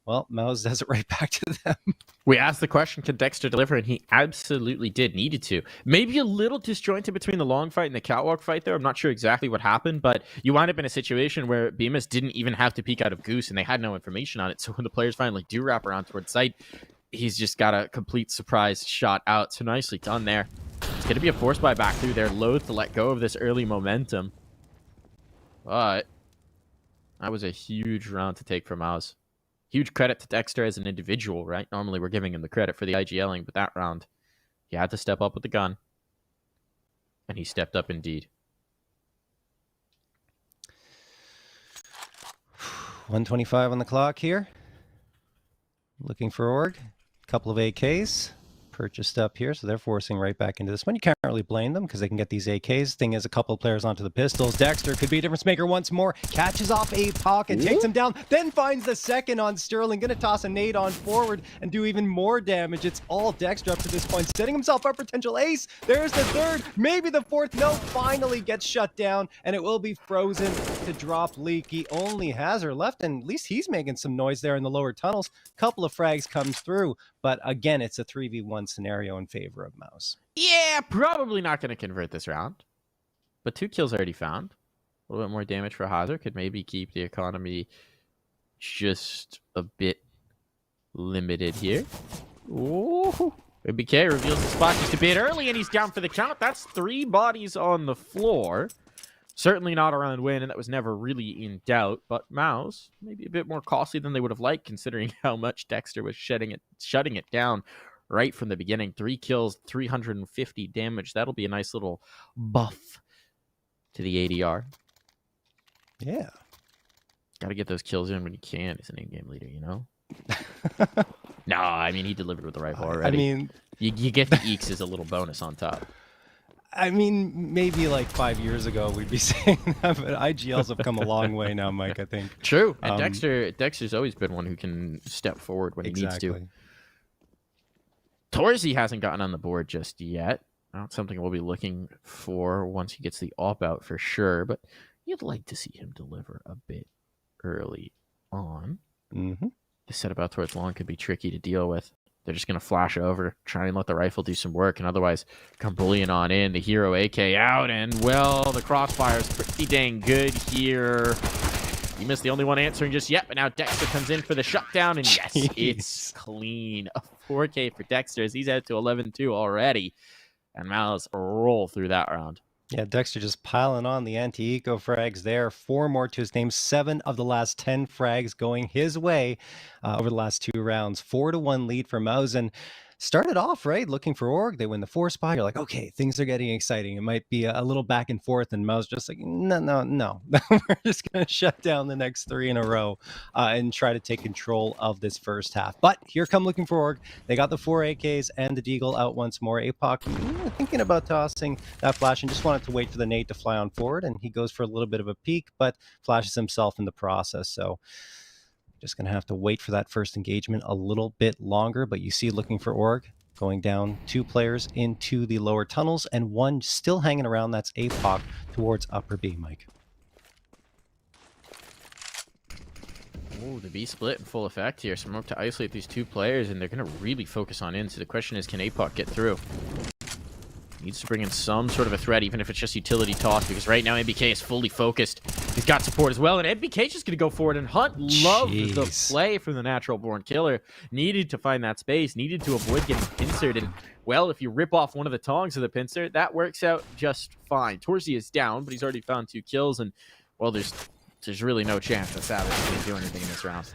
Well, Mouz does it right back to them. We asked the question, could Dexter deliver? And he absolutely did, needed to. Maybe a little disjointed between the long fight and the catwalk fight there. I'm not sure exactly what happened, but you wind up in a situation where Bemis didn't even have to peek out of Goose, and they had no information on it. So when the players finally do wrap around towards site, he's just got a complete surprise shot out. So nicely done there. It's going to be a force buy back through. They're loath to let go of this early momentum. But that was a huge round to take for Mouz. Huge credit to Dexter as an individual, right? Normally we're giving him the credit for the IGLing, but that round, he had to step up with the gun. And he stepped up indeed. 125 on the clock here. Looking for Org. Couple of AKs purchased up here, so they're forcing right back into this one. You can't really blame them because they can get these AKs. Thing is, a couple of players onto the pistols. Dexter could be a difference maker once more. Catches off a pocket, takes him down, then finds the second on Sterling. Gonna toss a nade on forward and do even more damage. It's all Dexter up to this point, setting himself up for potential ace. There's the third, maybe the fourth. No, finally gets shut down, and it will be frozen to drop Leak. He only has her left, and at least he's making some noise there in the lower tunnels. Couple of frags comes through, but again, it's a 3v1 scenario in favor of Mouz. Yeah, probably not going to convert this round. But 2 kills already found. A little bit more damage for Hazard. Could maybe keep the economy just a bit limited here. Ooh. MBK reveals the spot just a bit early, and he's down for the count. That's 3 bodies on the floor. Certainly not a round win, and that was never really in doubt. But Mouz, maybe a bit more costly than they would have liked, considering how much Dexter was shutting it down right from the beginning. 3 kills, 350 damage. That'll be a nice little buff to the ADR. Yeah. Got to get those kills in when you can as an in-game leader, you know? No, I mean, he delivered with the rifle already. I mean, you get the eeks as a little bonus on top. I mean, maybe like 5 years ago we'd be saying that, but IGLs have come a long way now, Mike, I think. True. And Dexter's always been one who can step forward when he needs to. Torzy hasn't gotten on the board just yet. That's something we'll be looking for once he gets the op out for sure, but you'd like to see him deliver a bit early on. Mm-hmm. The setup out towards long could be tricky to deal with. They're just going to flash over, try and let the rifle do some work, and otherwise come bullying on in. The hero AK out, and, well, the crossfire's pretty dang good here. You missed the only one answering just yet, but now Dexter comes in for the shutdown, and yes, it's clean. A 4K for Dexter as he's out to 11-2 already, and Mouz roll through that round. Yeah, Dexter just piling on the anti-eco frags there. 4 more to his name. 7 of the last 10 frags going his way over the last 2 rounds. 4-1 lead for Mouz. And started off, right, looking for Org. They win the 4 spot. You're like, okay, things are getting exciting. It might be a little back and forth. And Mouz just like, no. We're just going to shut down the next 3 in a row and try to take control of this first half. But here come looking for Org. They got the 4 AKs and the Deagle out once more. APOC thinking about tossing that flash and just wanted to wait for the nade to fly on forward. And he goes for a little bit of a peek, but flashes himself in the process. So just going to have to wait for that first engagement a little bit longer, but you see looking for Org going down 2 players into the lower tunnels and 1 still hanging around. That's APOC towards upper B, Mike. Oh, the B split in full effect here. Smoke to isolate these 2 players, and they're going to really focus on in. So the question is, can APOC get through? Needs to bring in some sort of a threat, even if it's just utility toss, because right now MBK is fully focused. He's got support as well, and MBK's just going to go forward and hunt. Love the play from the natural born killer. Needed to find that space, needed to avoid getting pincered, and, well, if you rip off one of the tongs of the pincer, that works out just fine. Torzy is down, but he's already found 2 kills, and, well, there's really no chance that Savage can do anything in this round.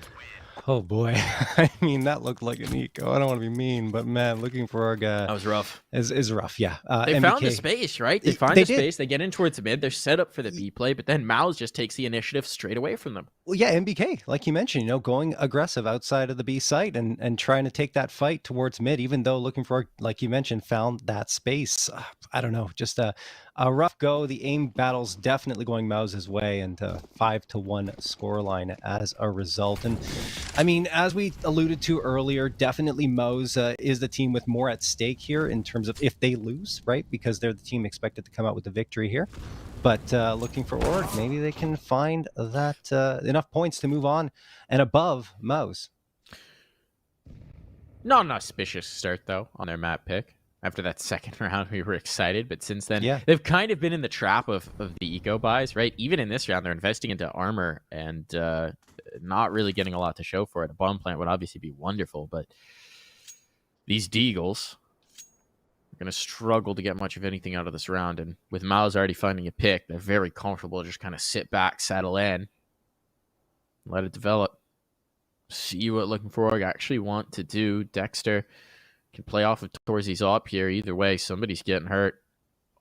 Oh boy, I mean, that looked like an eco. I don't want to be mean, but man, looking for Org that was rough. Is rough, yeah. They MBK, found the space, right? They find the space. They get in towards the mid. They're set up for the B play, but then Mouz just takes the initiative straight away from them. Well, yeah, MBK, like you mentioned, going aggressive outside of the B site and trying to take that fight towards mid, even though looking for, like you mentioned, found that space. I don't know, just a rough go. The aim battle's definitely going Mouz's way, and 5-1 scoreline as a result. And I mean, as we alluded to earlier, definitely Mouz is the team with more at stake here in terms of if they lose, right? Because they're the team expected to come out with the victory here. But looking for Org, maybe they can find that enough points to move on and above Mouz. Not an auspicious start, though, on their map pick. After that second round, we were excited, but since then, Yeah. they've kind of been in the trap of the eco buys, right? Even in this round, they're investing into armor and not really getting a lot to show for it. A bomb plant would obviously be wonderful, but these Deagles are going to struggle to get much of anything out of this round. And with Mouz already finding a pick, they're very comfortable to just kind of sit back, settle in, let it develop. See what Looking For Org actually want to do. Dexter can play off of Torzy's op here. Either way, somebody's getting hurt.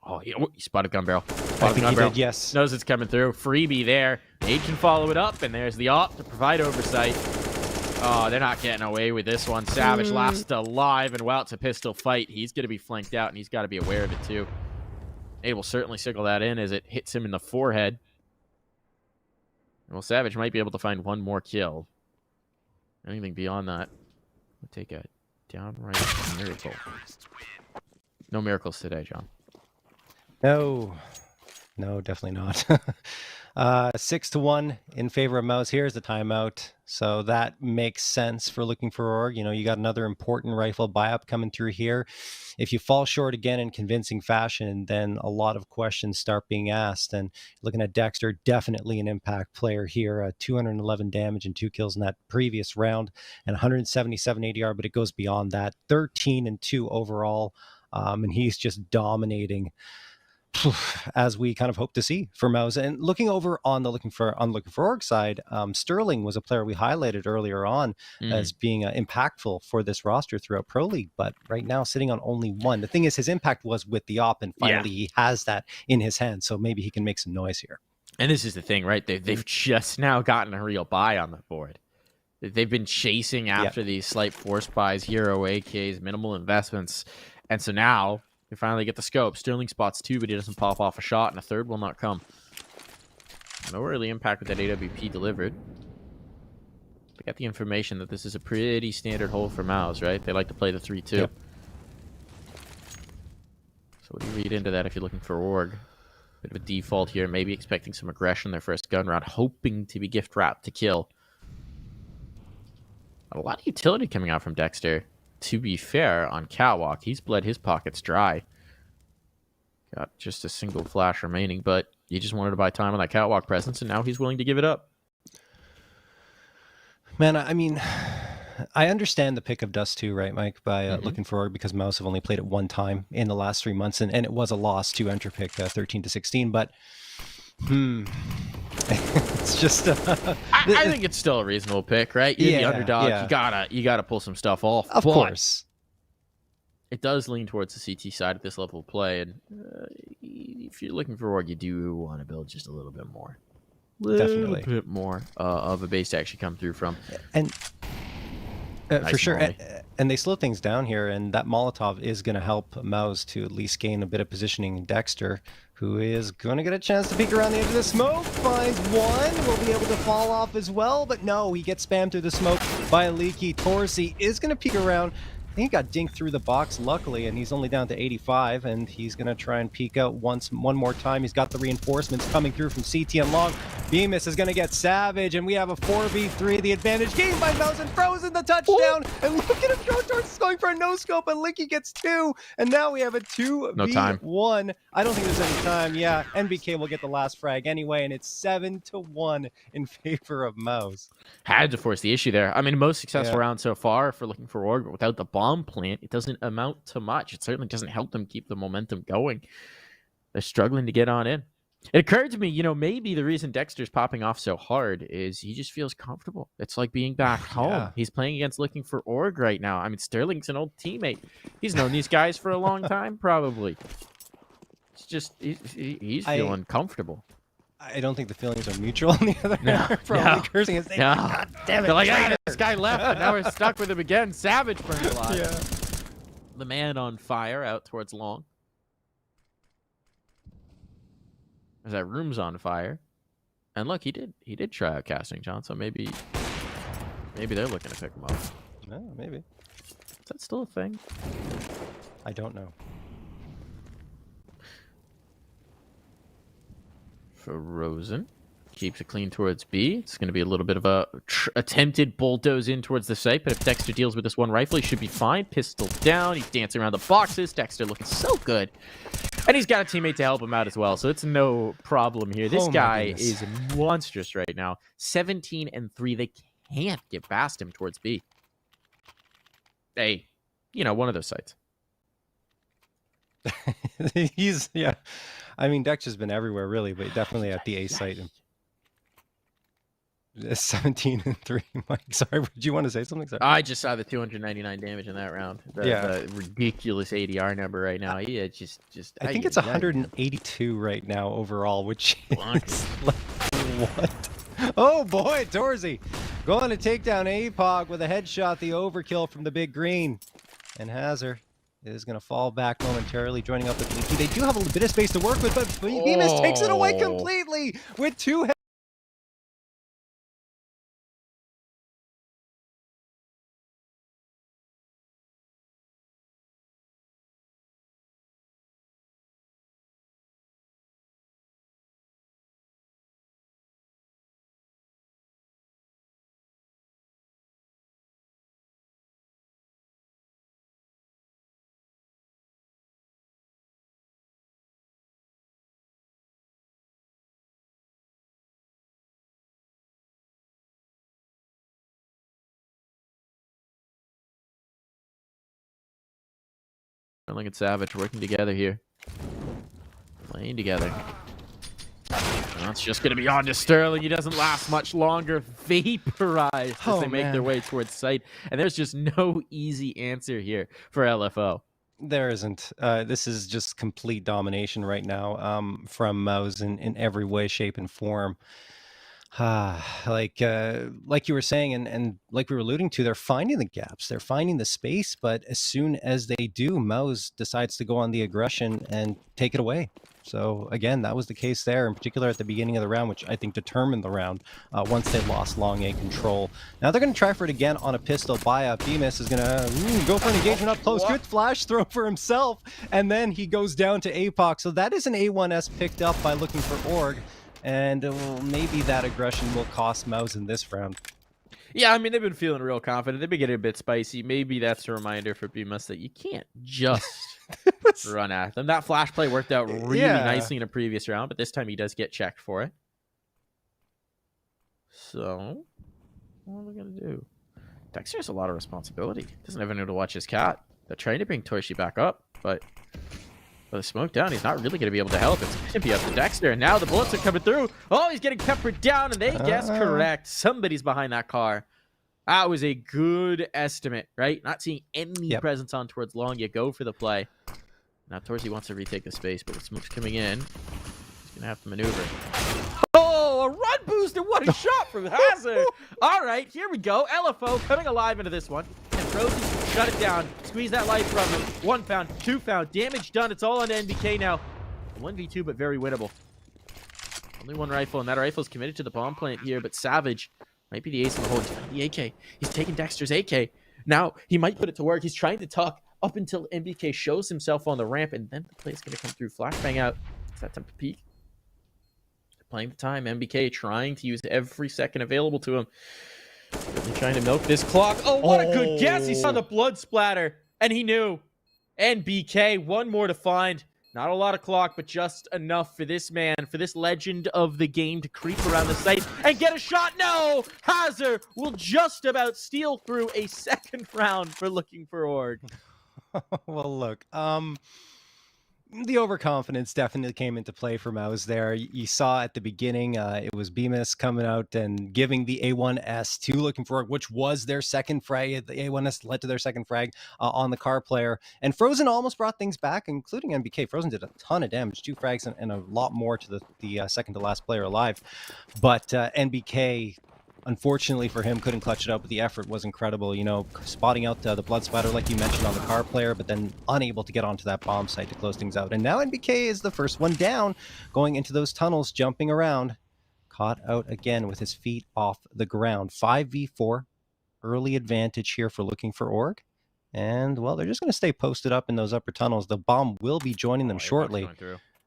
Oh, he spotted gun barrel. I think he did, yes. Knows it's coming through. Freebie there. Nate can follow it up, and there's the op to provide oversight. Oh, they're not getting away with this one. Savage last alive, and while it's a pistol fight, he's going to be flanked out, and he's got to be aware of it too. Nate will certainly signal that in as it hits him in the forehead. Well, Savage might be able to find one more kill. Anything beyond that would take a downright miracle. No miracles today, John. No, definitely not. 6-1 in favor of Mouz. Here's the timeout. So that makes sense for Looking For Org. You know, you got another important rifle buy-up coming through here. If you fall short again in convincing fashion, then a lot of questions start being asked. And looking at Dexter, definitely an impact player here. 211 damage and 2 kills in that previous round and 177 ADR, but it goes beyond that. 13-2 overall, and he's just dominating as we kind of hope to see for Mouz. And looking over on the Looking For Org side, Sterling was a player we highlighted earlier on as being impactful for this roster throughout Pro League, but right now sitting on only 1. The thing is, his impact was with the op, and finally he has that in his hand, so maybe he can make some noise here. And this is the thing, right? They've just now gotten a real buy on the board. They've been chasing after these slight force buys, hero AKs, minimal investments, and so now they finally get the scope. Sterling spots 2, but he doesn't pop off a shot, and a third will not come. No early impact with that AWP delivered. They got the information that this is a pretty standard hole for Mouz, right? They like to play the 3-2. Yep. So what do you read into that if you're Looking For Org? Bit of a default here, maybe expecting some aggression their first gun round, hoping to be gift wrapped to kill. A lot of utility coming out from Dexter. To be fair, on Catwalk, he's bled his pockets dry. Got just a single flash remaining, but he just wanted to buy time on that Catwalk presence, and now he's willing to give it up. Man, I mean, I understand the pick of Dust 2, right, Mike, by Looking For Org, because Mouz have only played it one time in the last 3 months, and it was a loss to enter pick 13-16, but it's just I think it's still a reasonable pick, right? You're the underdog. You gotta pull some stuff off. Of course. It does lean towards the CT side at this level of play, and if you're Looking For Org, you do want to build just a little bit more. Definitely. A bit more of a base to actually come through from. And nice for sure. Molly. And they slow things down here, and that Molotov is going to help Mouz to at least gain a bit of positioning. Dexter, who is going to get a chance to peek around the edge of the smoke, finds one, will be able to fall off as well, but no, he gets spammed through the smoke by a leaky. Torsey is going to peek around. I think he got dinked through the box, luckily, and he's only down to 85, and he's going to try and peek out one more time. He's got the reinforcements coming through from CT and Long. Bemis is going to get Savage, and we have a 4v3. The advantage gained by Mouz, and Frozen the touchdown. Ooh. And look at him go towards going for a no-scope, and Linky gets 2. And now we have a 2v1. No time. I don't think there's any time. Yeah, NBK will get the last frag anyway, and it's 7-1 in favor of Mouz. Had to force the issue there. I mean, most successful round so far for Looking For Org, but without the bomb plant, it doesn't amount to much. It certainly doesn't help them keep the momentum going. They're struggling to get on in. It occurred to me, you know, maybe the reason Dexter's popping off so hard is he just feels comfortable. It's like being back home. He's playing against Looking For Org right now. I mean, Sterling's an old teammate. He's known these guys for a long time, probably. It's just, he's feeling comfortable. I don't think the feelings are mutual on the other hand. Probably cursing his name. God damn it. They're like, hey, this guy left, but now we're stuck with him again. Savage burned alive. Yeah. The man on fire out towards Long. As that room's on fire. And look, he did try out casting, John, so maybe they're looking to pick him up. No, maybe. Is that still a thing? I don't know. Frozen Keeps it clean towards B. It's going to be a little bit of a attempted bulldoze in towards the site, but if Dexter deals with this one rifle, he should be fine. Pistol down. He's dancing around the boxes. Dexter looking so good. And he's got a teammate to help him out as well, so it's no problem here. This guy is monstrous right now. 17 and 3. They can't get past him towards B. Hey, one of those sites. Yeah. I mean, Dexter's been everywhere, really, but definitely at the A site. 17 and 3. Mike, sorry, did you want to say something? Sorry. I just saw the 299 damage in that round. The ridiculous ADR number right now. Yeah, just. I think it's 182 right now overall, which is like, what? Oh boy, Torzy going to take down APOG with a headshot. The overkill from the big green, and Hazard is going to fall back momentarily, joining up with Leaky. They do have a little bit of space to work with, but Bemis takes it away completely with 2 Sterling and Savage working together here. Playing together. That's just going to be on to Sterling. He doesn't last much longer. Vaporized as they make their way towards site. And there's just no easy answer here for LFO. There isn't. This is just complete domination right now from Mouz in every way, shape, and form. Like you were saying, and like we were alluding to, they're finding the gaps, they're finding the space, but as soon as they do, Mouz decides to go on the aggression and take it away. So again, that was the case there, in particular at the beginning of the round, which I think determined the round once they lost long A control. Now they're going to try for it again on a pistol. Bemis is going to go for an engagement up close. Good flash throw for himself, and then he goes down to APOC. So that is an A1S picked up by looking for Org. And maybe that aggression will cost Mouz in this round. Yeah, I mean, they've been feeling real confident. They've been getting a bit spicy. Maybe that's a reminder for Bemis that you can't just run at them. That flash play worked out really nicely in a previous round, but this time he does get checked for it. So, what are we going to do? Dexter has a lot of responsibility. Doesn't have anyone to watch his cat. They're trying to bring Toshi back up, but... with the smoke down, he's not really going to be able to help. It's going to be up to Dexter, and now the bullets are coming through. Oh, he's getting peppered down, and they guess correct. Somebody's behind that car. That was a good estimate, right? Not seeing any presence on towards long. You go for the play. Now Torzy wants to retake the space, but the smoke's coming in. He's going to have to maneuver. Oh, a run booster. What a shot from Hazard. All right, here we go. LFO coming alive into this one. And Frozen shut it down. Squeeze that life from him. 1 pound, 2 pound. Damage done. It's all on NBK now. 1v2, but very winnable. Only 1 rifle, and that rifle's committed to the bomb plant here, but Savage might be the ace in the hole. He's finding the AK. He's taking Dexter's AK. Now, he might put it to work. He's trying to tuck up until NBK shows himself on the ramp, and then the play's going to come through. Flashbang out. Is that time to peek? Playing the time. MBK trying to use every second available to him. Really trying to milk this clock. Oh, what a good guess. He saw the blood splatter, and he knew. NBK, 1 more to find. Not a lot of clock, but just enough for this man, for this legend of the game to creep around the site and get a shot. No! Hazard will just about steal through a 2nd round for looking for Org. Well, look, the overconfidence definitely came into play for Mouz there. You saw at the beginning, it was Bemis coming out and giving the A1S to looking for Org, which was their 2nd frag. The A1S led to their 2nd frag on the car player. And Frozen almost brought things back, including NBK. Frozen did a ton of damage, 2 frags and a lot more to the second to last player alive. But NBK... unfortunately for him, couldn't clutch it out, but the effort was incredible. You know, spotting out the blood splatter, like you mentioned, on the car player, but then unable to get onto that bomb site to close things out. And now NBK is the first one down, going into those tunnels, jumping around. Caught out again with his feet off the ground. 5v4, early advantage here for looking for Org. And, well, they're just going to stay posted up in those upper tunnels. The bomb will be joining them shortly.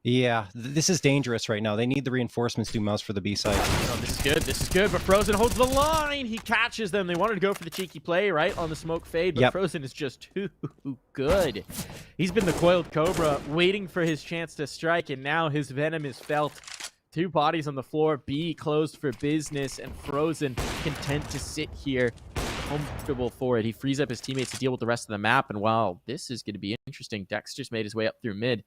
Yeah, this is dangerous right now. They need the reinforcements to Mouse for the B side. Oh, this is good. This is good. But Frozen holds the line. He catches them. They wanted to go for the cheeky play, right, on the smoke fade. But Frozen is just too good. He's been the coiled cobra waiting for his chance to strike. And now his venom is felt. 2 bodies on the floor. B closed for business. And Frozen content to sit here. Comfortable for it. He frees up his teammates to deal with the rest of the map. And wow, this is going to be interesting. Dexter's made his way up through mid.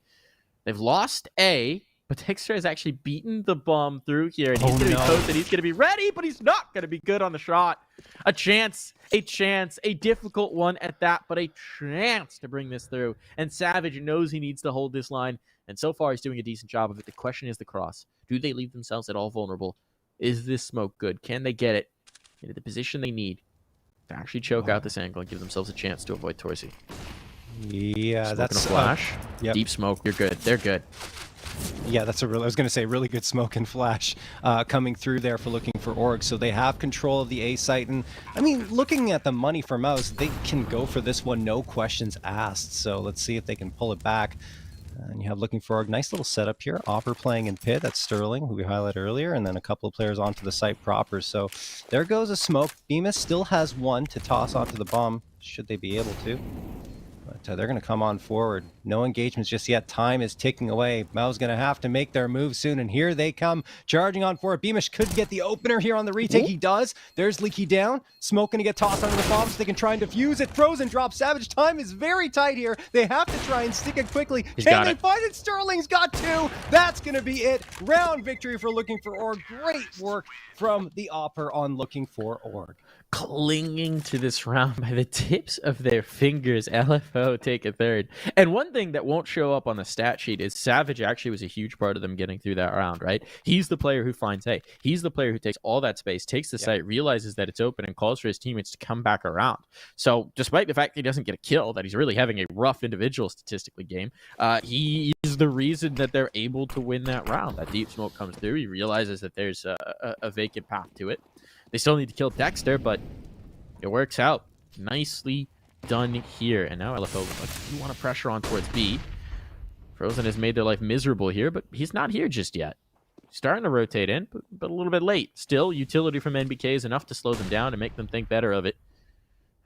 They've lost A, but Dexter has actually beaten the bomb through here, and he's going to be posted. He's going to be ready, but he's not going to be good on the shot. A chance, a difficult one at that, but a chance to bring this through. And Savage knows he needs to hold this line, and so far he's doing a decent job of it. The question is the cross. Do they leave themselves at all vulnerable? Is this smoke good? Can they get it into the position they need to actually choke out this angle and give themselves a chance to avoid Torsi? Yeah, Smoke that's a flash. Yep. Deep smoke. You're good. They're good. Yeah, that's a real. I was going to say really good smoke and flash coming through there for looking for Org. So they have control of the A site, and I mean, looking at the money for Mouz, they can go for this one, no questions asked. So let's see if they can pull it back. And you have looking for Org. Nice little setup here. Opper playing in pit. That's Sterling, who we highlighted earlier, and then a couple of players onto the site proper. So there goes a smoke. Bemis still has one to toss onto the bomb, should they be able to. But they're going to come on forward. No engagements just yet. Time is ticking away. Mouz going to have to make their move soon, and here they come, charging on forward. Beamish could get the opener here on the retake. He does. There's Leaky down. Smoke going to get tossed under the bomb so they can try and defuse it. Frozen drops Savage. Time is very tight here. They have to try and stick it quickly. Can they find it? Sterling's got 2. That's going to be it. Round victory for Looking for Org. Great work from the Opper on Looking for Org. Clinging to this round by the tips of their fingers. LFO take a third. And one thing that won't show up on the stat sheet is Savage actually was a huge part of them getting through that round, right? He's the player who finds A. He's the player who takes all that space, takes the site, realizes that it's open, and calls for his teammates to come back around. So despite the fact that he doesn't get a kill, that he's really having a rough individual statistically game, he is the reason that they're able to win that round. That deep smoke comes through. He realizes that there's a vacant path to it. They still need to kill Dexter, but it works out. Nicely done here. And now LFO, you want to pressure on towards B. Frozen has made their life miserable here, but he's not here just yet. Starting to rotate in, but a little bit late. Still, utility from NBK is enough to slow them down and make them think better of it.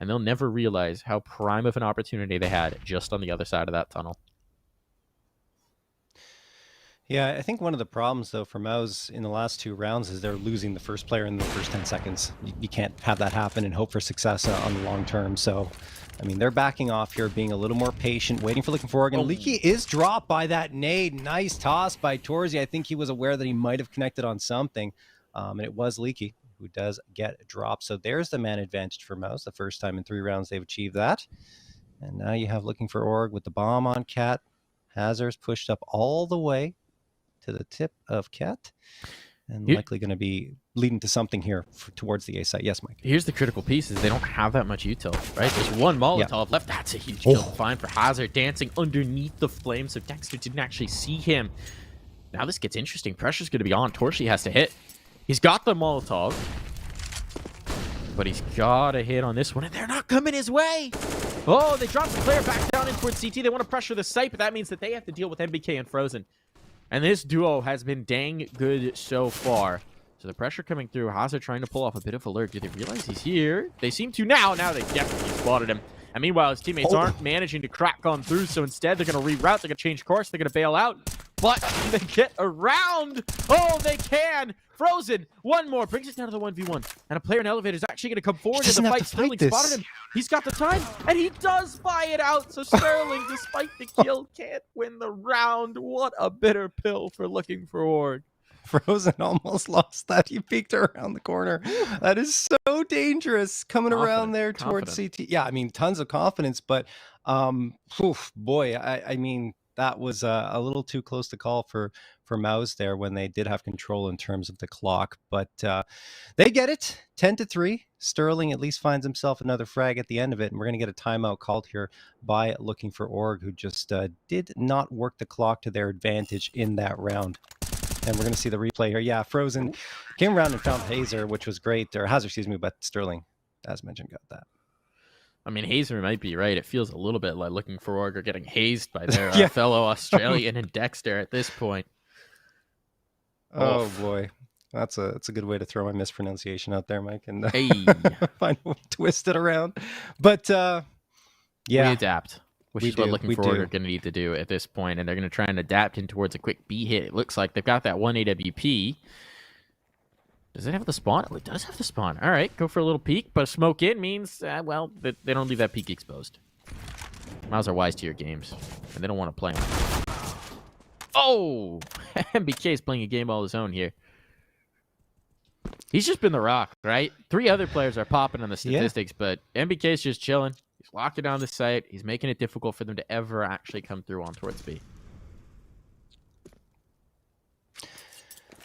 And they'll never realize how prime of an opportunity they had just on the other side of that tunnel. Yeah, I think one of the problems, though, for Mouz in the last 2 rounds is they're losing the first player in the first 10 seconds. You can't have that happen and hope for success on the long term. So, I mean, they're backing off here, being a little more patient, waiting for Looking for Org. And Leaky is dropped by that nade. Nice toss by Torsi. I think he was aware that he might have connected on something, and it was Leaky who does get dropped. So there's the man advantage for Mouz. The first time in 3 rounds they've achieved that. And now you have Looking for Org with the bomb on Cat. Hazard's pushed up all the way to the tip of Cat, and likely going to be leading to something here towards the A site. Yes, Mike. Here's the critical piece: is they don't have that much util, right? There's one Molotov left. That's a huge kill find for Hazard, dancing underneath the flames, so Dexter didn't actually see him. Now this gets interesting. Pressure's going to be on. Torsi has to hit. He's got the Molotov, but he's got to hit on this one, and they're not coming his way. Oh, they dropped the player back down in towards CT. They want to pressure the site, but that means that they have to deal with MBK and Frozen. And this duo has been dang good so far. So the pressure coming through. Hazard trying to pull off a bit of alert. Do they realize he's here? They seem to now. Now they definitely spotted him. And meanwhile, his teammates aren't managing to crack on through. So instead, they're going to reroute. They're going to change course. They're going to bail out. But they get around. Oh, they can. Frozen. One more. Brings it down to the 1v1. And a player in elevator is actually going to come forward in the fight. Sterling spotted him. He's got the time. And he does buy it out. So Sterling, despite the kill, can't win the round. What a bitter pill for Looking for Org. Frozen almost lost that. He peeked around the corner. That is so dangerous coming around there towards CT. Yeah, I mean, tons of confidence. But, boy, I mean, that was a little too close to call for Mouz there when they did have control in terms of the clock. But they get it, 10-3. Sterling at least finds himself another frag at the end of it, and we're going to get a timeout called here by Looking for Org, who just did not work the clock to their advantage in that round. And we're going to see the replay here. Yeah, Frozen came around and found Hazard, which was great. Or Hazard, excuse me, but Sterling, as mentioned, got that. I mean, Hazer might be right. It feels a little bit like looking for Org or getting hazed by their Yeah. fellow Australian and Dexter at this point. Oh Oof. boy, that's a good way to throw my mispronunciation out there, Mike, and Hey, find a way to twist it around. But we yeah, adapt, which we is what do, looking we for Org do. are going to need to do at this point, and they're going to try and adapt in towards a quick B hit. It looks like they've got that one AWP. Does it have the spawn? Oh, it does have the spawn. All right, go for a little peek, but a smoke in means, well, they don't leave that peek exposed. Mouz are wise to your games, and they don't want to play them. Oh! MBK is playing a game all his own here. He's just been the rock, right? 3 other players are popping on the statistics, but MBK's just chilling. He's locking down the site. He's making it difficult for them to ever actually come through on towards B.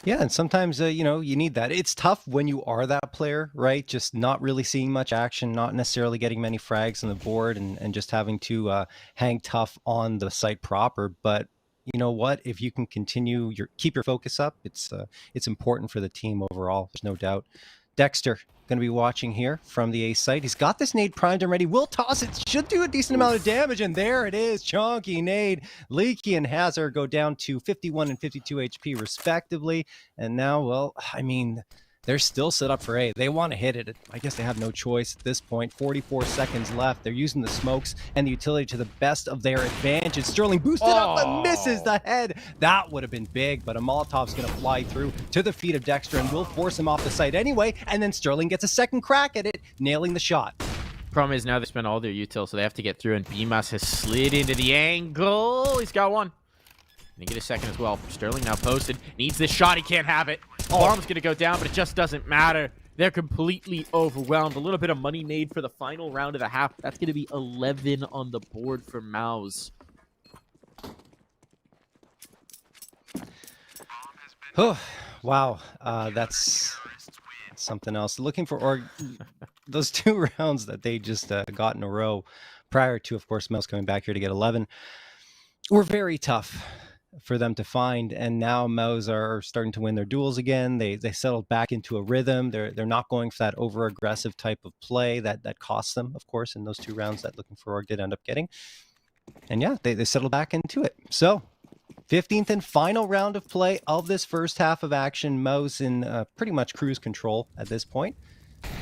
Yeah, and sometimes you know, you need that. It's tough when you are that player, right? Just not really seeing much action, not necessarily getting many frags on the board, and just having to hang tough on the site proper. But you know what? If you can continue keep your focus up, it's important for the team overall. There's no doubt. Dexter going to be watching here from the A site. He's got this nade primed already. Will toss it. Should do a decent amount of damage. And there it is. Chonky nade. Leaky and Hazard go down to 51 and 52 HP respectively. And now, well, I mean, they're still set up for A. They want to hit it. I guess they have no choice at this point. 44 seconds left. They're using the smokes and the utility to the best of their advantage. Sterling boosted up but misses the head. That would have been big, but a Molotov's going to fly through to the feet of Dexter and will force him off the site anyway. And then Sterling gets a second crack at it, nailing the shot. Problem is now they spent all their util, so they have to get through, and Bimas has slid into the angle. He's got one. And he get a second as well. Sterling now posted. Needs this shot. He can't have it. Bomb's going to go down, but it just doesn't matter. They're completely overwhelmed. A little bit of money made for the final round of the half. That's going to be 11 on the board for Mouz. Oh, wow. That's something else. Looking for Org, those 2 rounds that they just got in a row prior to, of course, Mouz coming back here to get 11 were very tough for them to find, and now Mouz are starting to win their duels again. They settled back into a rhythm. They're not going for that over aggressive type of play that cost them, of course, in those 2 rounds that Looking for Org did end up getting. And yeah, they settled back into it. So 15th and final round of play of this first half of action. Mouz in pretty much cruise control at this point.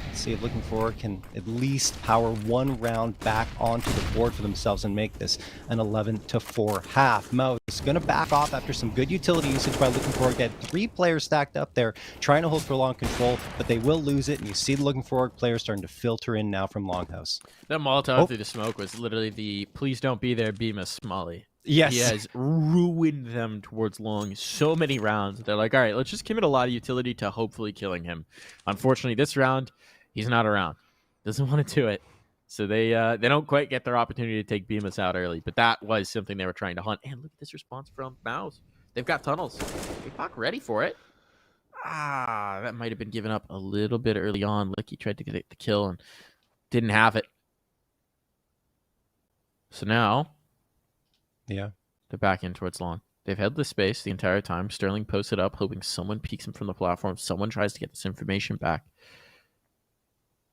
Let's see if Looking For can at least power 1 round back onto the board for themselves and make this an 11-4 half. Mouz is going to back off after some good utility usage by Looking For. Get 3 players stacked up there trying to hold for long control, but they will lose it. And you see the Looking For players starting to filter in now from Longhouse. That Molotov through the smoke was literally the please don't be there, Bimas Smalley. Yes. He has ruined them towards long so many rounds. They're like, all right, let's just commit a lot of utility to hopefully killing him. Unfortunately, this round, he's not around. Doesn't want to do it. So they don't quite get their opportunity to take Bimas out early. But that was something they were trying to hunt. And look at this response from Mouz. They've got tunnels. Apoc ready for it. That might have been given up a little bit early on. Licky tried to get the kill and didn't have it. So now... yeah, they're back in towards long. They've held the space the entire time. Sterling posted up, hoping someone peeks him from the platform. Someone tries to get this information back.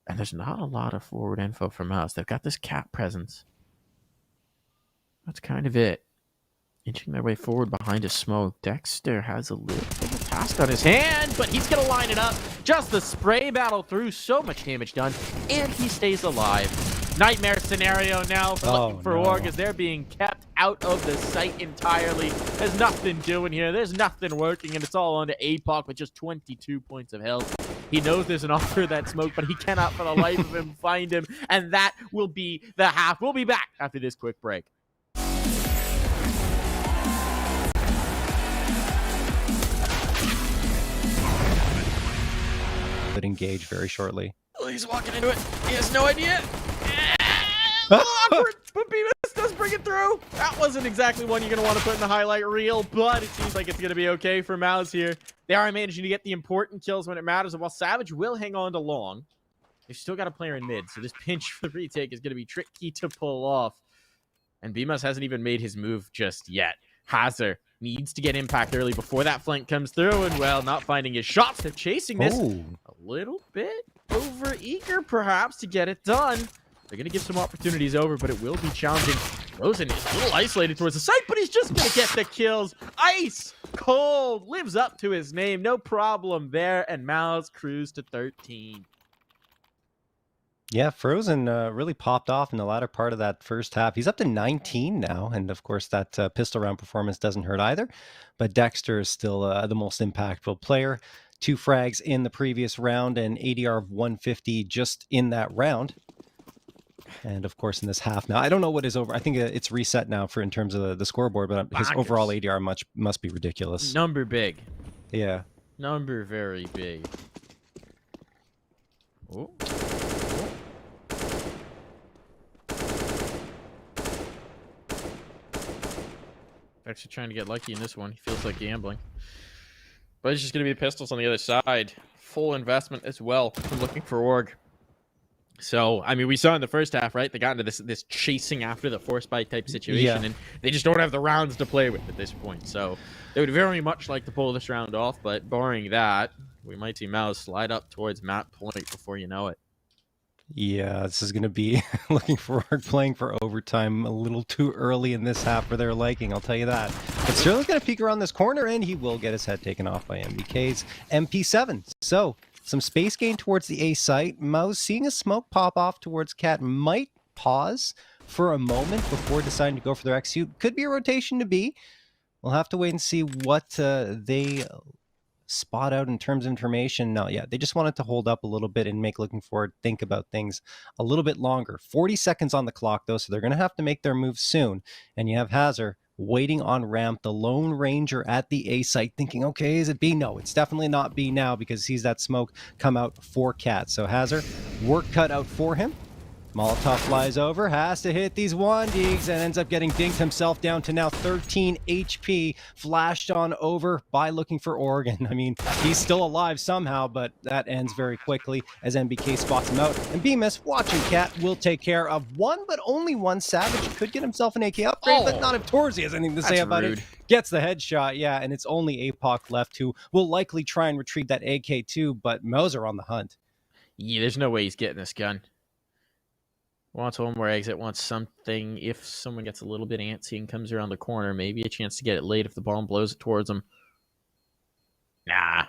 And there's not a lot of forward info from us. They've got this cat presence. That's kind of it. Inching their way forward behind a smoke. Dexter has a little bit of a task on his hand, but he's going to line it up. Just the spray battle through. So much damage done. And he stays alive. Nightmare scenario now for Looking For Org as they're being kept out of the site entirely. There's nothing doing here. There's nothing working, and it's all on to Apoc with just 22 points of health. He knows there's an offer that smoke, but he cannot for the life of him find him, and that will be the half. We'll be back after this quick break. but engage very shortly. Well, he's walking into it. He has no idea. Awkward, but Beavis does bring it through. That wasn't exactly one you're going to want to put in the highlight reel, but it seems like it's going to be okay for Mouz here. They are managing to get the important kills when it matters, and while Savage will hang on to long, they've still got a player in mid, so this pinch for the retake is going to be tricky to pull off. And Beamus hasn't even made his move just yet. Hazard needs to get impact early before that flank comes through, and, well, not finding his shots. They're chasing this a little bit over eager, perhaps, to get it done. They're going to give some opportunities over, but it will be challenging. Frozen is a little isolated towards the site, but he's just going to get the kills. Ice Cold lives up to his name. No problem there. And Mouz cruise to 13. Yeah, Frozen really popped off in the latter part of that first half. He's up to 19 now, and of course that pistol round performance doesn't hurt either. But Dexter is still the most impactful player. 2 frags in the previous round and ADR of 150 just in that round. And of course, in this half now, I don't know what is over. I think it's reset now for in terms of the scoreboard, but his overall ADR must be ridiculous. Number big. Yeah. Number very big. Oh. Actually trying to get lucky in this one. He feels like gambling. But it's just going to be the pistols on the other side. Full investment as well from looking for Org. So, I mean, we saw in the first half, right? They got into this chasing after the force buy type situation, and they just don't have the rounds to play with at this point. So, they would very much like to pull this round off, but barring that, we might see Mouz slide up towards map point before you know it. Yeah, this is going to be looking for Org playing for overtime a little too early in this half for their liking, I'll tell you that. But Sterling's going to peek around this corner, and he will get his head taken off by MBK's MP7. So, some space gain towards the A site. Mouz seeing a smoke pop off towards Cat might pause for a moment before deciding to go for their execute. Could be a rotation to B. We'll have to wait and see what they spot out in terms of information. No, yeah, they just wanted to hold up a little bit and make looking forward, think about things a little bit longer. 40 seconds on the clock, though, so they're going to have to make their move soon. And you have Hazard waiting on ramp, the Lone Ranger at the A site, thinking, okay, is it B? No, it's definitely not B now because he sees that smoke come out for Cat. So Hazard, work cut out for him. Molotov flies over, has to hit these 1Ds, and ends up getting dinked himself down to now 13 HP, flashed on over by looking for Oregon. I mean, he's still alive somehow, but that ends very quickly as MBK spots him out. And Bemis, watching Cat, will take care of one, but only one. Savage could get himself an AK upgrade, but not if Torzy has anything to say about it. Gets the headshot, yeah, and it's only APOC left who will likely try and retrieve that AK-2, but Mouz are on the hunt. Yeah, there's no way he's getting this gun. Wants one more exit, wants something. If someone gets a little bit antsy and comes around the corner, maybe a chance to get it late if the bomb blows it towards him. Nah.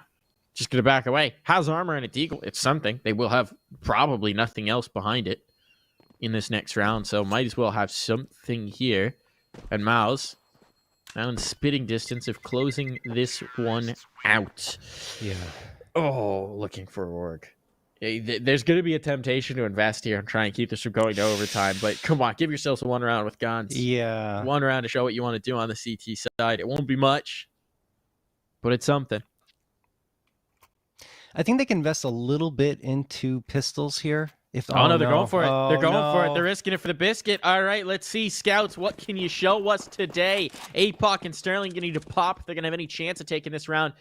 Just gonna back away. Has armor and a deagle. It's something. They will have probably nothing else behind it in this next round, so might as well have something here. And Mouz, now in spitting distance of closing this one out. Yeah. Oh, looking for Org. There's going to be a temptation to invest here and try and keep this from going to overtime, but come on, give yourselves one round with guns. Yeah. One round to show what you want to do on the CT side. It won't be much, but it's something. I think they can invest a little bit into pistols here. Oh, no, they're going for it. They're going for it. They're risking it for the biscuit. All right, let's see. Scouts, what can you show us today? APOC and Sterling going to need to pop if they're going to have any chance of taking this round.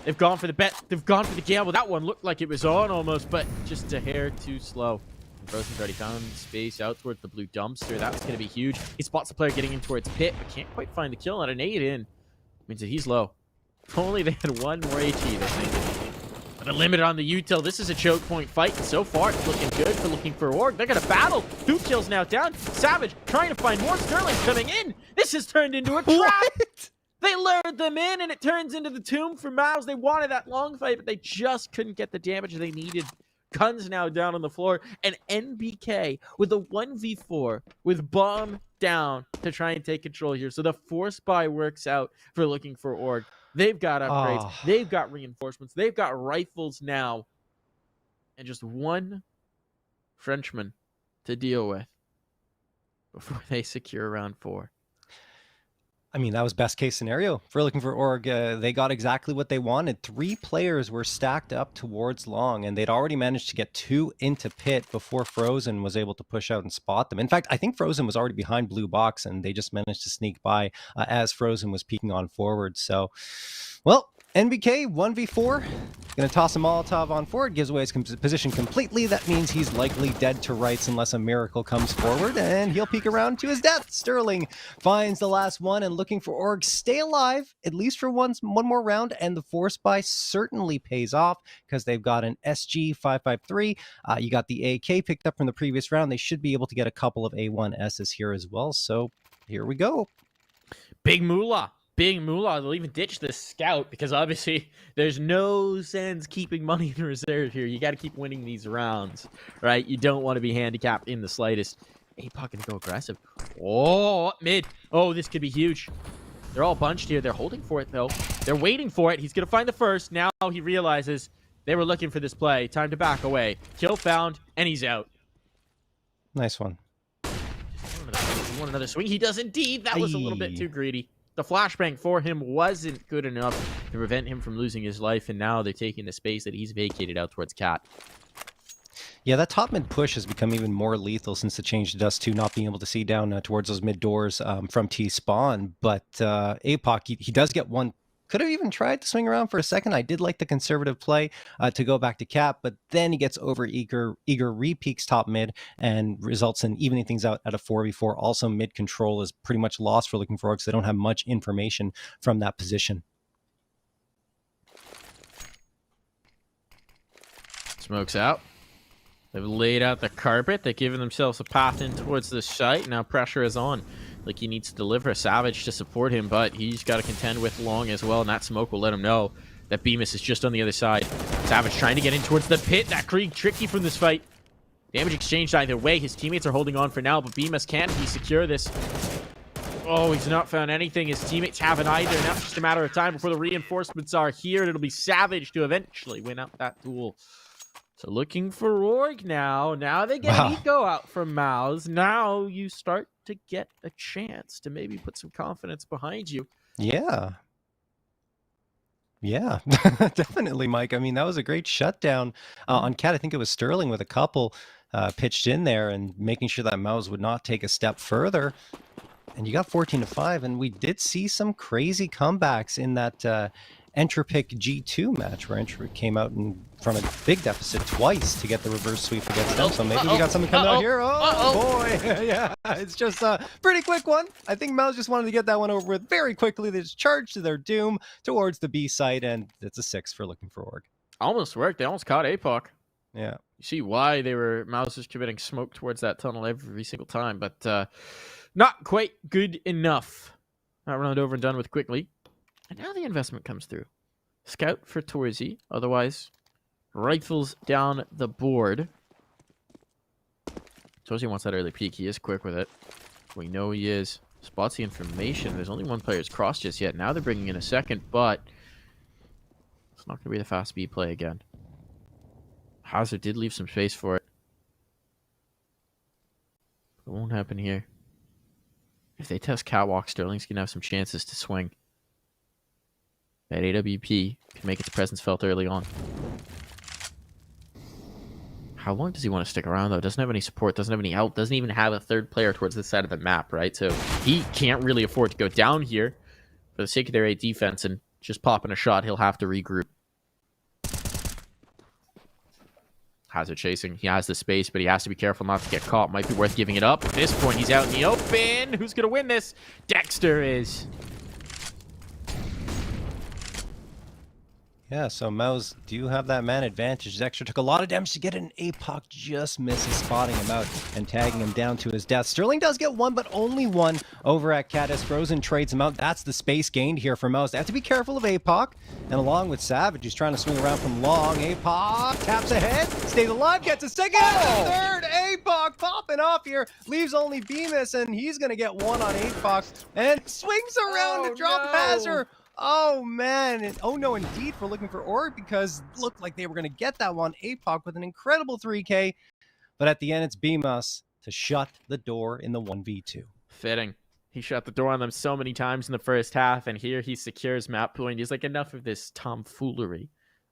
They've gone for the bet. They've gone for the gamble. That one looked like it was on almost, but just a hair too slow. Frozen's already found space out towards the blue dumpster. That's going to be huge. He spots the player getting in towards pit, but can't quite find the kill. Not a nade in. Means that he's low. If only they had one more HE, this thing. But a limit on the util. This is a choke point fight, and so far it's looking good for looking for Org. They're going to battle. 2 kills now down. Savage trying to find more. Sterling's coming in. This has turned into a trap. What? They lured them in, and it turns into the tomb for Mouz. They wanted that long fight, but they just couldn't get the damage they needed. Guns now down on the floor, and NBK with a 1v4 with bomb down to try and take control here. So the force buy works out for looking for Org. They've got upgrades. They've got reinforcements. They've got rifles now. And just one Frenchman to deal with before they secure round 4. I mean, that was best case scenario for looking for Org. They got exactly what they wanted. 3 players were stacked up towards long, and they'd already managed to get 2 into pit before Frozen was able to push out and spot them. In fact, I think Frozen was already behind blue box, and they just managed to sneak by as Frozen was peeking on forward. So, well, NBK 1v4. Going to toss a Molotov on forward, gives away his position completely. That means he's likely dead to rights unless a miracle comes forward, and he'll peek around to his death. Sterling finds the last one and looking for Org. Stay alive, at least for one more round, and the force buy certainly pays off because they've got an SG-553. You got the AK picked up from the previous round. They should be able to get a couple of A1Ss here as well, so here we go. Big moolah. Big moolah. They'll even ditch this scout because obviously there's no sense keeping money in reserve here. You got to keep winning these rounds, right? You don't want to be handicapped in the slightest. APOC gonna go aggressive. Oh, mid. Oh, this could be huge. They're all bunched here. They're holding for it, though. They're waiting for it. He's going to find the first. Now he realizes they were looking for this play. Time to back away. Kill found, and he's out. Nice one. You want another swing? He does indeed. That was a little bit too greedy. The flashbang for him wasn't good enough to prevent him from losing his life, and now they're taking the space that he's vacated out towards Cat. Yeah, that top mid push has become even more lethal since the change to Dust 2, not being able to see down towards those mid doors from T-spawn. But APOC, he does get one. Could have even tried to swing around for a second. I did like the conservative play to go back to Cap, but then he gets over eager re-peaks top mid and results in evening things out at a 4v4. Also, mid control is pretty much lost for Looking for Orcs. They don't have much information from that position. Smokes out. They've laid out the carpet. They've given themselves a path in towards the site. Now pressure is on. Like, he needs to deliver a Savage to support him, but he's got to contend with Long as well, and that smoke will let him know that Bemis is just on the other side. Savage trying to get in towards the pit. That Krieg tricky from this fight. Damage exchanged either way. His teammates are holding on for now, but Bemis can't. He secure this. Oh, he's not found anything. His teammates haven't either. Now it's just a matter of time before the reinforcements are here, and it'll be Savage to eventually win out that duel. So looking for Org now. Now they get Eco out from Mouz. Now you start to get a chance to maybe put some confidence behind you. Yeah. Yeah, definitely, Mike. I mean, that was a great shutdown on Cat. I think it was Sterling with a couple pitched in there and making sure that Mouz would not take a step further. And you got 14-5, and we did see some crazy comebacks in that Entropic G2 match where Entropic came out and from a big deficit twice to get the reverse sweep against them. So maybe we got something coming out here. Oh, boy. Yeah, it's just a pretty quick one. I think Mouz just wanted to get that one over with very quickly. They just charged to their doom towards the B site, and it's a 6 for Looking for Org. Almost worked. They almost caught APOC. Yeah. You see why Mouz was committing smoke towards that tunnel every single time, but not quite good enough. Not run over and done with quickly. And now the investment comes through. Scout for Torzi. Otherwise, rifles down the board. Torzi wants that early peek. He is quick with it. We know he is. Spots the information. There's only one player's crossed just yet. Now they're bringing in a second, but it's not going to be the fast speed play again. Hazard did leave some space for it. It won't happen here. If they test Catwalk, Sterling's going to have some chances to swing. That AWP can make its presence felt early on. How long does he want to stick around, though? Doesn't have any support, doesn't have any help, doesn't even have a third player towards this side of the map, right? So he can't really afford to go down here for the sake of their A defense and just popping a shot. He'll have to regroup. Hazard chasing. He has the space, but he has to be careful not to get caught. Might be worth giving it up. At this point, he's out in the open. Who's going to win this? Dexter is. Yeah, so Mouz do have that man advantage. Dexter took a lot of damage to get an APOC, just misses spotting him out and tagging him down to his death. Sterling does get one, but only one over at Caddis. Frozen trades him out. That's the space gained here for Mouz. They have to be careful of APOC. And along with Savage, he's trying to swing around from long. APOC taps ahead, stays alive, gets a second, and a third. APOC popping off here, leaves only Bemis, and he's going to get one on APOC and swings around to drop Hazard. Oh, man. And, oh, no, indeed, for Looking for Org, because it looked like they were going to get that one. APOC with an incredible 3K. But at the end, it's Bemis to shut the door in the 1v2. Fitting. He shut the door on them so many times in the first half, and here he secures map point. He's like, enough of this tomfoolery.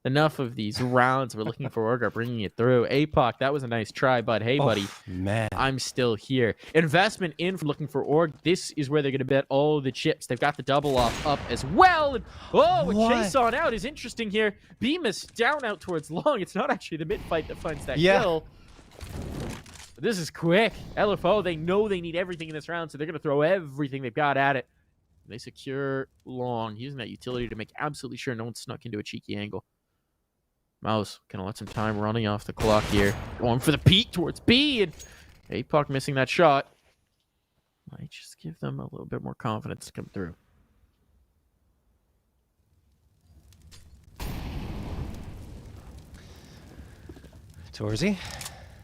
Enough of these rounds. We're looking for Org are bringing it through. APOC, that was a nice try, but hey, buddy, man, I'm still here. Investment in for looking for Org. This is where they're going to bet all the chips. They've got the double off up as well. And, a chase on out is interesting here. Bemis down out towards long. It's not actually the mid fight that finds that kill. But this is quick. LFO, they know they need everything in this round, so they're going to throw everything they've got at it. They secure long, using that utility to make absolutely sure no one snuck into a cheeky angle. Mouz gonna let some time running off the clock here. Going for the peek towards B, and APOC missing that shot. Might just give them a little bit more confidence to come through. Torzy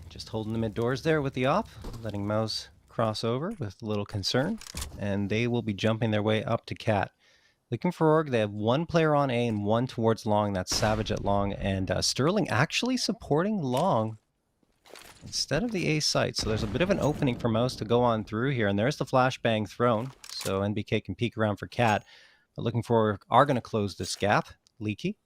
just holding the mid doors there with the op, letting Mouz cross over with a little concern, and they will be jumping their way up to Cat. Looking for Org, they have one player on A and one towards long. That's Savage at long, and Sterling actually supporting long instead of the A site. So there's a bit of an opening for Mouz to go on through here, and there's the flashbang thrown. So NBK can peek around for Cat. But looking for are going to close this gap. Leaky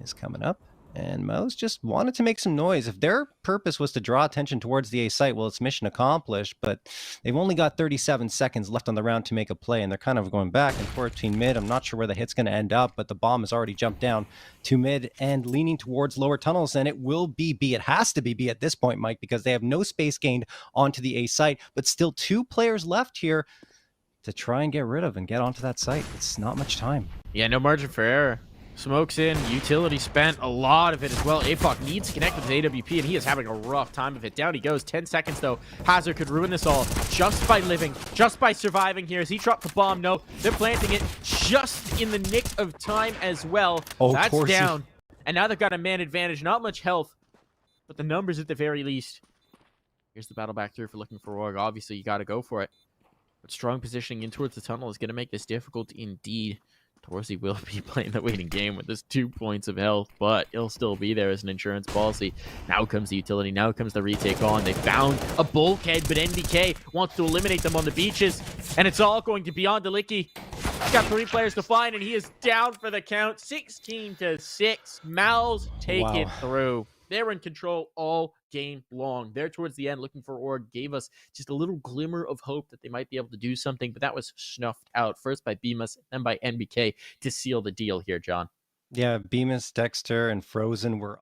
is coming up. And Mouz just wanted to make some noise. If their purpose was to draw attention towards the A site, well, it's mission accomplished, but they've only got 37 seconds left on the round to make a play, and they're kind of going back and forth between mid. I'm not sure where the hit's going to end up, but the bomb has already jumped down to mid and leaning towards lower tunnels, and it will be B. It has to be B at this point, Mike, because they have no space gained onto the A site, but still 2 players left here to try and get rid of and get onto that site. It's not much time. Yeah, no margin for error. Smokes in, utility spent, a lot of it as well. APOC needs to connect with his AWP, and he is having a rough time of it. Down he goes, 10 seconds though. Hazard could ruin this all just by living, just by surviving here. As he dropped the bomb, no, they're planting it just in the nick of time as well. That's down. And now they've got a man advantage, not much health, but the numbers at the very least. Here's the battle back through for looking for Org. Obviously, you got to go for it. But strong positioning in towards the tunnel is going to make this difficult indeed. Torzy will be playing the waiting game with his 2 points of health, but he'll still be there as an insurance policy. Now comes the utility. Now comes the retake on. They found a bulkhead, but NBK wants to eliminate them on the beaches, and it's all going to be on Delicki. He's got 3 players to find, and he is down for the count. 16-6. Mouz take it through. They're in control all game long. There towards the end, looking for Org gave us just a little glimmer of hope that they might be able to do something, but that was snuffed out first by Bemis, then by NBK to seal the deal here, John. Yeah, Bemis, Dexter, and Frozen were